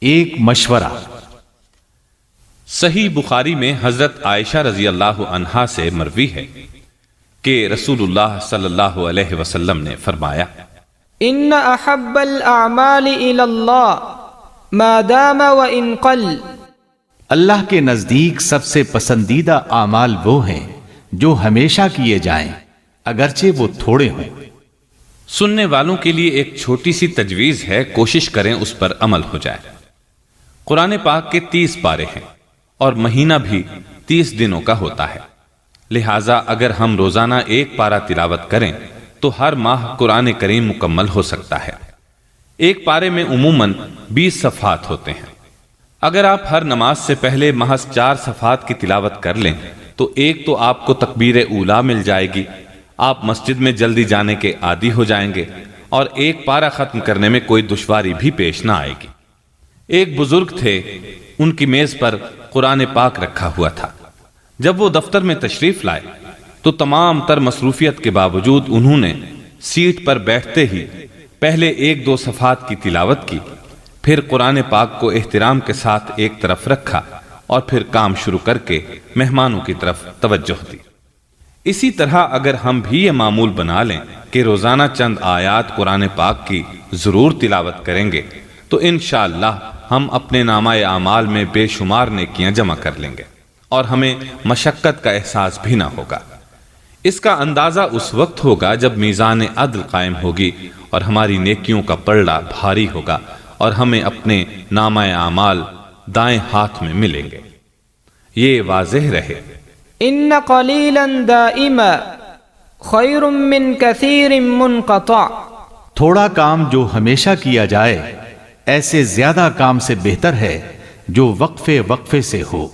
ایک مشورہ۔ صحیح بخاری میں حضرت عائشہ رضی اللہ عنہا سے مروی ہے کہ رسول اللہ صلی اللہ علیہ وسلم نے فرمایا، ان احب الاعمال الى اللہ ما دام وان قل، اللہ کے نزدیک سب سے پسندیدہ اعمال وہ ہیں جو ہمیشہ کیے جائیں اگرچہ وہ تھوڑے ہوں۔ سننے والوں کے لیے ایک چھوٹی سی تجویز ہے، کوشش کریں اس پر عمل ہو جائے۔ قرآن پاک کے 30 پارے ہیں اور مہینہ بھی 30 دنوں کا ہوتا ہے، لہٰذا اگر ہم روزانہ ایک پارہ تلاوت کریں تو ہر ماہ قرآن کریم مکمل ہو سکتا ہے۔ ایک پارے میں عموماً 20 صفحات ہوتے ہیں۔ اگر آپ ہر نماز سے پہلے محض 4 صفحات کی تلاوت کر لیں تو ایک تو آپ کو تکبیر اولیٰ مل جائے گی، آپ مسجد میں جلدی جانے کے عادی ہو جائیں گے، اور ایک پارہ ختم کرنے میں کوئی دشواری بھی پیش نہ آئے گی۔ ایک بزرگ تھے، ان کی میز پر قرآن پاک رکھا ہوا تھا۔ جب وہ دفتر میں تشریف لائے تو تمام تر مصروفیت کے باوجود انہوں نے سیٹ پر بیٹھتے ہی پہلے 1-2 صفحات کی تلاوت کی، پھر قرآن پاک کو احترام کے ساتھ ایک طرف رکھا اور پھر کام شروع کر کے مہمانوں کی طرف توجہ دی۔ اسی طرح اگر ہم بھی یہ معمول بنا لیں کہ روزانہ چند آیات قرآن پاک کی ضرور تلاوت کریں گے تو انشاءاللہ ہم اپنے نامہ اعمال میں بے شمار نیکیاں جمع کر لیں گے اور ہمیں مشقت کا احساس بھی نہ ہوگا۔ اس کا اندازہ اس وقت ہوگا جب میزان عدل قائم ہوگی اور ہماری نیکیوں کا پلڑا بھاری ہوگا اور ہمیں اپنے نامہ اعمال دائیں ہاتھ میں ملیں گے۔ یہ واضح رہے، ان قلیلا دائما خیر من کثیر منقطع، تھوڑا کام جو ہمیشہ کیا جائے ایسے زیادہ کام سے بہتر ہے جو وقفے وقفے سے ہو۔